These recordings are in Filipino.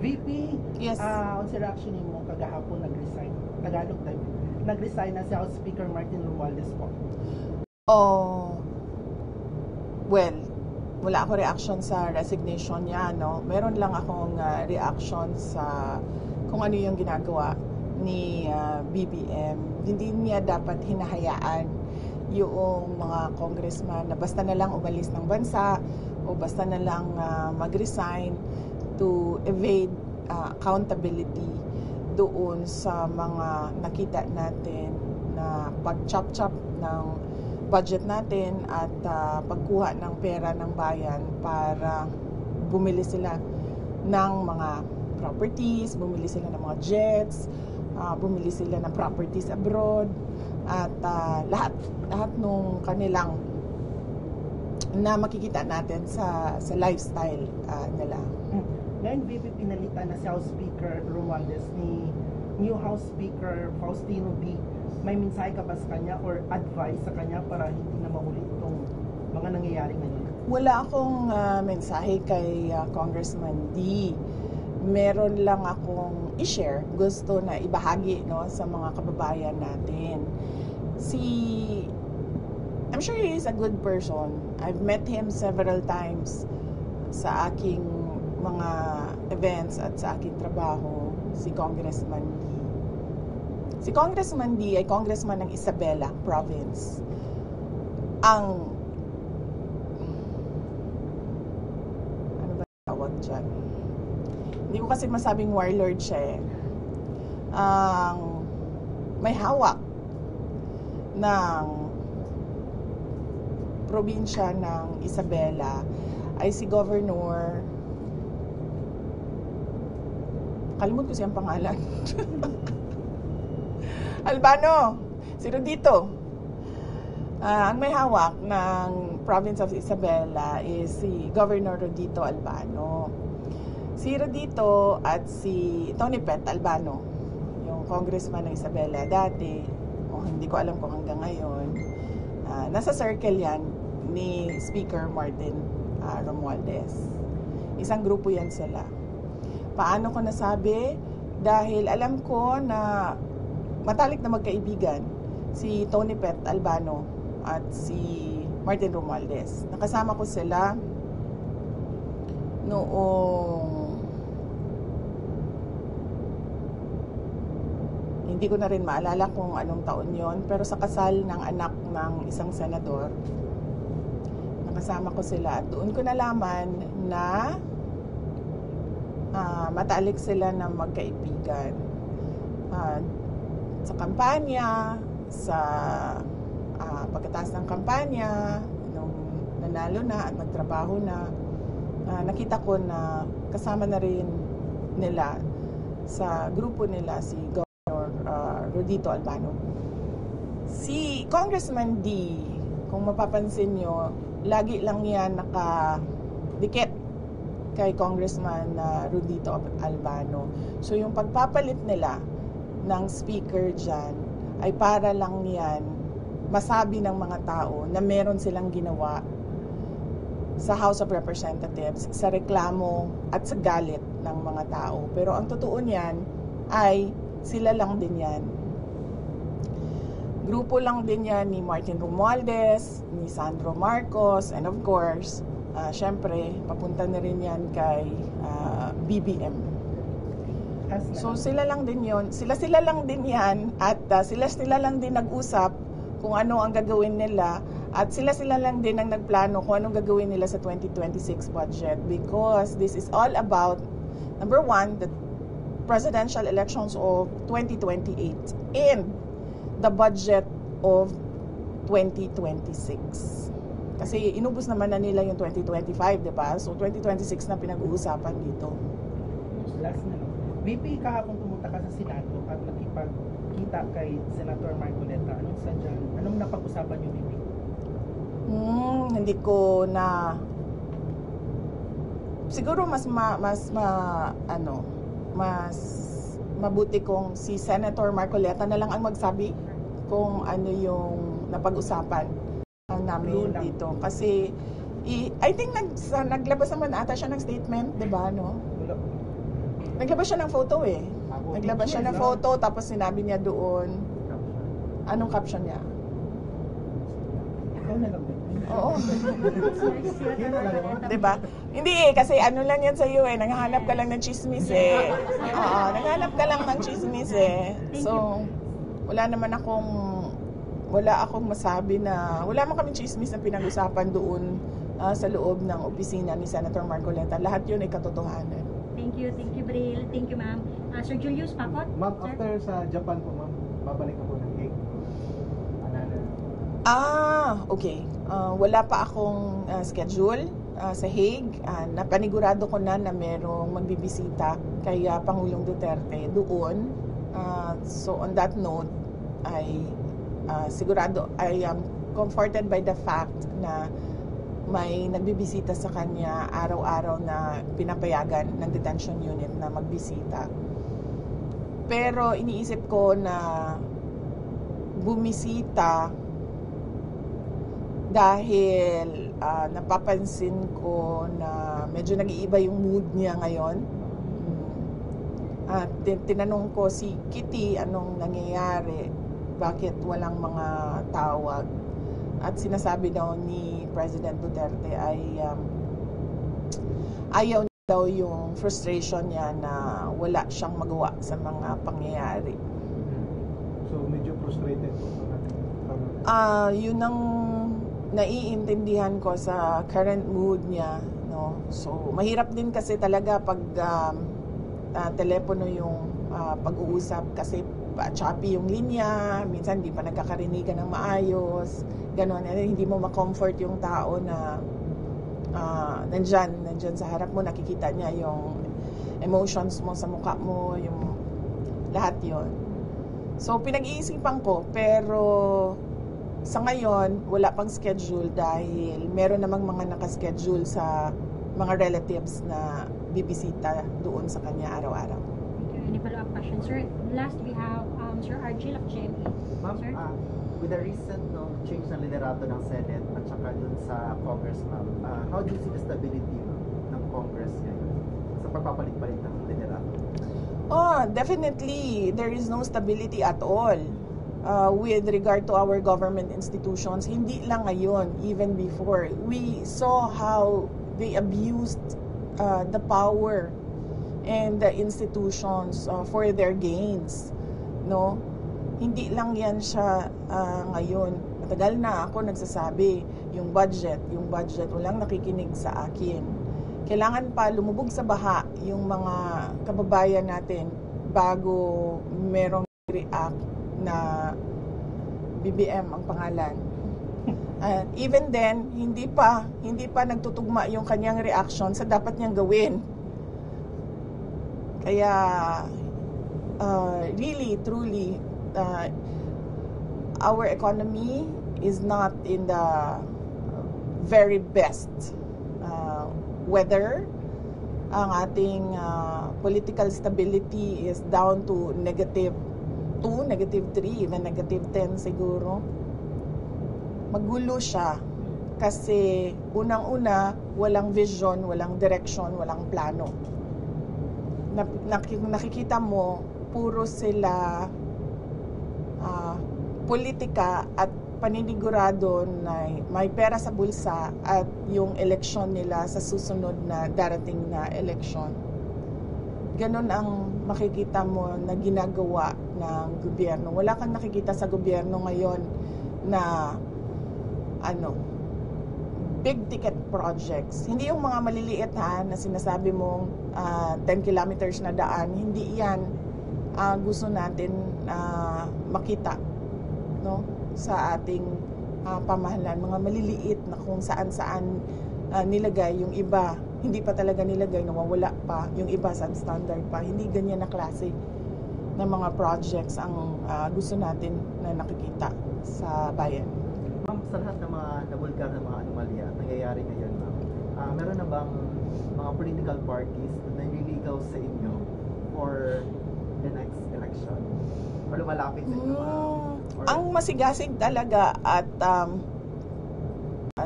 VP, Yes. on sa reaction mo kagahapon nag-resign. Tagalog tayo. Nag-resign na si House Speaker Martin Romualdez po. Oh, well, wala ako reaction sa resignation niya, no? Meron lang akong reaction sa kung ano yung ginagawa ni BBM. Hindi niya dapat hinahayaan yung mga congressman na basta na lang umalis ng bansa o basta na lang mag-resign to evade accountability doon sa mga nakita natin na pag-chop-chop ng budget natin at pagkuha ng pera ng bayan para bumili sila ng mga properties, bumili sila ng mga jets, bumili sila ng properties abroad at lahat nung kanilang na makikita natin sa lifestyle nila. Ngayon, VP, pinalitan na si House Speaker Romualdez ni new House Speaker Faustino D. May mensahe ka ba sa kanya or advice sa kanya para hindi na mahuli itong mga nangyayari ngayon? Wala akong mensahe kay Congressman D. Meron lang akong i-share, gusto na ibahagi, no, sa mga kababayan natin. I'm sure he is a good person. I've met him several times sa aking mga events at sa aking trabaho, si Congressman D. Si Congressman D ay congressman ng Isabela Province. Ano ba tawag dyan? Hindi ko kasi masabing warlord siya eh. May hawak ng probinsya ng Isabela ay si Governor, kalimut ko siyang pangalan. Albano, si Rodito. Ang may hawak ng province of Isabela is si Governor Rodito Albano. Si Rodito at si Tony Pet Albano, yung congressman ng Isabela dati, hindi ko alam kung hanggang ngayon, nasa circle yan ni Speaker Martin Romualdez. Isang grupo yan sila. Paano ko nasabi? Dahil alam ko na matalik na magkaibigan si Tony Pet Albano at si Martin Romualdez. Nakasama ko sila noong hindi ko na rin maalala kung anong taon yon, pero sa kasal ng anak ng isang senador, nakasama ko sila at doon ko nalaman na matalik sila na magkaibigan. Sa kampanya, sa pagkatapos ng kampanya, nung nanalo na at nagtrabaho na, nakita ko na kasama na rin nila sa grupo nila si Rodito Albano. Si Congressman D, kung mapapansin nyo, lagi lang yan nakadikit kay Congressman Rodito Albano. So yung pagpapalit nila ng speaker dyan ay para lang yan masabi ng mga tao na meron silang ginawa sa House of Representatives sa reklamo at sa galit ng mga tao. Pero ang totoo niyan ay sila lang din yan. Grupo lang din yan ni Martin Romualdez, ni Sandro Marcos, and of course, syempre, papunta na rin yan kay BBM. So sila lang din yon, sila lang din yan, at sila lang din nag-usap kung ano ang gagawin nila, at sila lang din ang nagplano kung anong gagawin nila sa 2026 budget, because this is all about, number one, the presidential elections of 2028 and the budget of 2026. Kasi inubos naman na nila yung 2025, di ba? So 2026 na pinag-uusapan dito. Last na. VP, kahapon pumunta ka sa Senado at nakipagkita kay Senator Marcoleta. Anong sadyan? Anong napag-usapan niyo, VP? Hindi ko na... Siguro mas mabuti kung si Senator Marcoleta na lang ang magsabi kung ano yung napag-usapan namin dito. Kasi I think naglabas naman ata siya ng statement, 'di ba, no? Naglabas siya ng photo eh. Naglabas siya ng photo, tapos sinabi niya doon, anong caption niya? Ikaw na lang. Oo. Diba? Hindi eh, kasi ano lang yan sa'yo eh, naghahanap ka lang ng chismis eh. Oo, naghahanap ka lang ng chismis eh. So, wala akong masabi na, wala man kami chismis na pinag-usapan doon sa loob ng opisina ni Senator Marcoleta. Lahat yun ay katotohanan. Thank you, Bril. Thank you, ma'am. Sir Julius, pakot? Ma'am, after sa Japan po, ma'am, babalik ako ng Hague. Okay. Wala pa akong schedule sa Hague. Napanigurado ko na merong magbibisita kay Pangulong Duterte doon. So on that note, sigurado, I am comforted by the fact na may nagbibisita sa kanya araw-araw na pinapayagan ng detention unit na magbisita. Pero iniisip ko na bumisita dahil napapansin ko na medyo nag-iiba yung mood niya ngayon. At tinanong ko si Kitty anong nangyayari, bakit walang mga tawag. At sinasabi daw ni President Duterte ay ayaw daw yung frustration niya na wala siyang magawa sa mga pangyayari. So medyo frustrated po natin. Yun ang naiintindihan ko sa current mood niya, no? So mahirap din kasi talaga pag telepono yung pag-uusap kasi choppy yung linya, minsan hindi pa nagkakarinigan ng maayos, gano'n. Hindi mo ma-comfort yung tao na nandyan sa harap mo, nakikita niya yung emotions mo sa mukha mo, yung lahat yon. So pinag-iisipan ko, pero sa ngayon wala pang schedule dahil meron namang mga nakaschedule sa mga relatives na bibisita doon sa kanya araw-araw. Any follow-up question, sir? Last, we have Sir Argel of GMA. Ma'am, Sir? with the recent change ng liderato ng Senate at saka dun sa Congress, ma'am, how do you see the stability ng Congress ngayon sa pagpapalit-palit ng liderato? Definitely, there is no stability at all with regard to our government institutions. Hindi lang ngayon, even before. We saw how they abused the power and the institutions for their gains, no? Hindi lang yan siya ngayon. Matagal na ako nagsasabi, yung budget, walang nakikinig sa akin. Kailangan pa lumubog sa baha yung mga kababayan natin bago merong react na BBM ang pangalan. Even then, hindi pa nagtutugma yung kanyang reaction sa dapat niyang gawin. Kaya really, truly, our economy is not in the very best weather. Ang ating political stability is down to -2, -3, even -10 siguro. Magulo siya kasi unang-una walang vision, walang direction, walang plano. Nakikita mo puro sila politika at paninigurado na may pera sa bulsa at yung eleksyon nila sa susunod na darating na eleksyon. Ganon ang makikita mo na ginagawa ng gobyerno. Wala kang nakikita sa gobyerno ngayon na big ticket projects. Hindi yung mga maliliit na sinasabi mong 10 kilometers na daan. Hindi yan gusto natin makita, no, sa ating pamahalaan. Mga maliliit na kung saan-saan nilagay, yung iba hindi pa talaga nilagay, nawawala pa, yung iba substandard pa. Hindi ganyan na klase ng mga projects ang gusto natin na nakikita sa bayan. Ma'am, sa lahat ng mga nabulgar ng mga anomalya nangyayari ngayon, ma'am, meron na bang mga political parties na nililigaw sa inyo for the next election? O lumalapit sa inyo, ma'am? Ang masigasig talaga at ano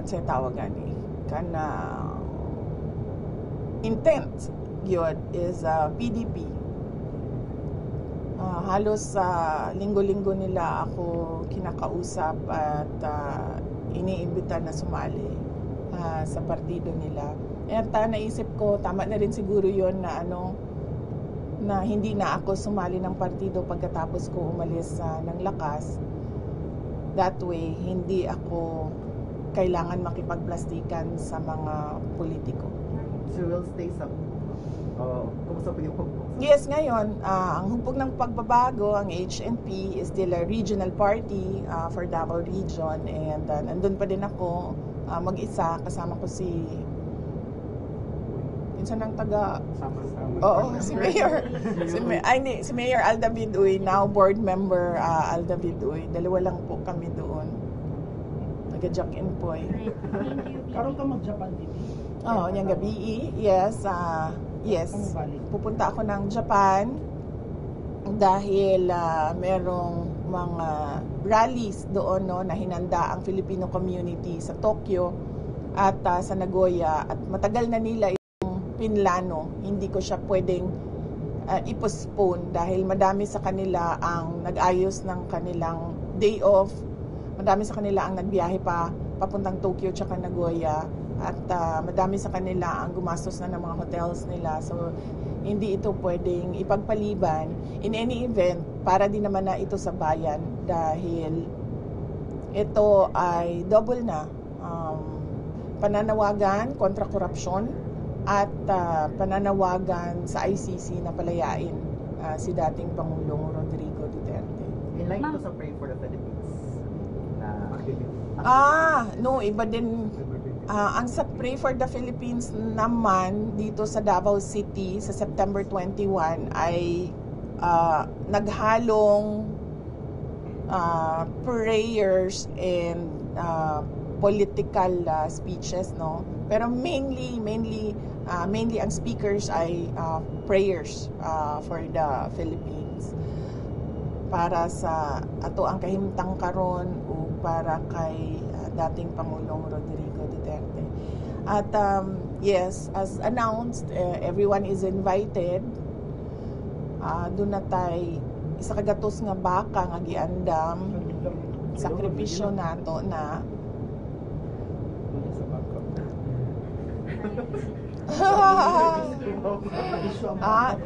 sa tawagan kana intent gyud is PDP. Halos linggo-linggo nila ako kinakausap at iniimbita na sumali sa partido nila. At naisip ko, tama na rin siguro yon na na hindi na ako sumali ng partido pagkatapos ko umalis ng Lakas. That way, hindi ako kailangan makipagplastikan sa mga politiko. So we'll stay sa kumusta po yung pagbubukas? Yes, ngayon, ang hupog ng pagbabago, ang HNP is still a regional party for Davao Region, and nandun pa din ako mag-isa, kasama ko si pinsan ng taga Oo, si Mayor. Si Mayor Al David Uy, now board member Al David Uy. Dalawa lang po kami doon. Nag-jack in po eh. Right. Thank you. Karon ka mag-Japan TV? Oo, yung gabi. Yes, yes. Ano balik? Pupunta ako ng Japan dahil merong mga rallies doon na hinanda ang Filipino community sa Tokyo at sa Nagoya, at matagal na nila pinlano, hindi ko siya pwedeng i-postpone dahil madami sa kanila ang nag-ayos ng kanilang day off, madami sa kanila ang nagbiyahe papuntang Tokyo tsaka Nagoya, at madami sa kanila ang gumastos na ng mga hotels nila, so hindi ito pwedeng ipagpaliban. In any event, para din naman na ito sa bayan dahil ito ay double na pananawagan kontra korupsyon at pananawagan sa ICC na palayain si dating Pangulong Rodrigo Duterte. In line to sa Pray for the Philippines. No, iba din. Ang sa Pray for the Philippines naman dito sa Davao City sa September 21 ay naghalong prayers and political speeches, no? Pero mainly ang speakers ay prayers for the Philippines para sa ato ang kahimtang karon o para kay dating Pangulong Rodrigo Duterte. At yes, as announced, everyone is invited. Doon na tay isa kagatos nga baka nga giandam, sakripisyo nato na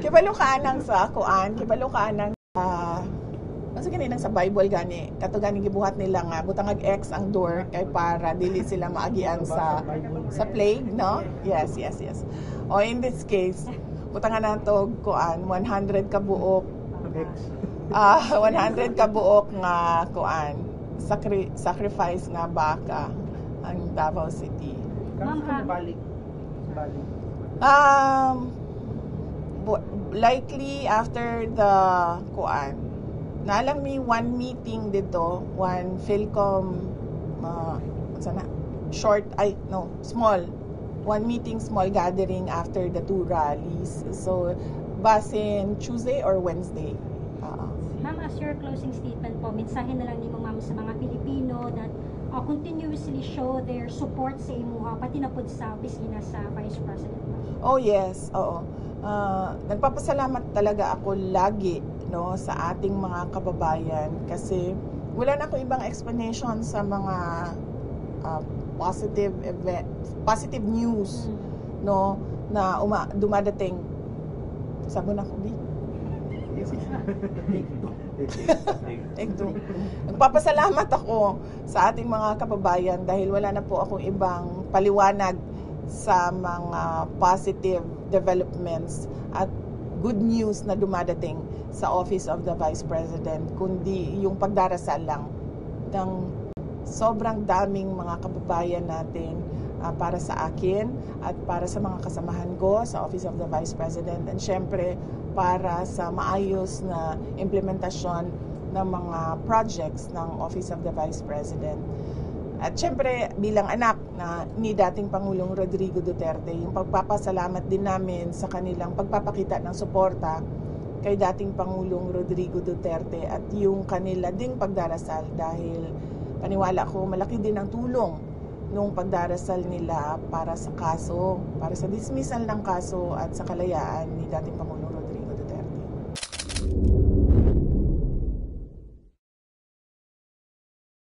kibalo ka anang sa kuan, kibalo ka anang kasi ganinang sa Bible gani, kato gani gibuhat nila nga butang X ang door kay para dili sila maagian sa plague, no? Yes. O in this case, butang nga nato kuan 100 ka buok 100 ka buok nga kuan sacrifice nga baka ang Davao City. Karon ka balik. Likely after the kuan. Naalang mi one meeting dito, one Philcom small. One meeting, small gathering after the two rallies. So, basin Tuesday or Wednesday. Ma'am, as your closing statement po, mensahe na lang ni mo ma'am sa mga Pilipino that continuously show their support sa imuha, pati na po sa opisina sa Vice President. Oh yes, oo. Nagpapasalamat talaga ako lagi, no, sa ating mga kababayan kasi wala na akong ibang explanation sa mga positive news, no, na dumadating. Sabon ako, Bi. Nagpapasalamat ako sa ating mga kababayan dahil wala na po akong ibang paliwanag sa mga positive developments at good news na dumadating sa Office of the Vice President, kundi yung pagdarasal lang ng sobrang daming mga kababayan natin para sa akin at para sa mga kasamahan ko sa Office of the Vice President, and syempre para sa maayos na implementasyon ng mga projects ng Office of the Vice President. At syempre bilang anak ni dating Pangulong Rodrigo Duterte, yung pagpapasalamat din namin sa kanilang pagpapakita ng suporta kay dating Pangulong Rodrigo Duterte at yung kanila ding pagdarasal dahil paniwala ko malaki din ang tulong nung pagdarasal nila para sa kaso, para sa dismissal ng kaso at sa kalayaan ni dating Pangulong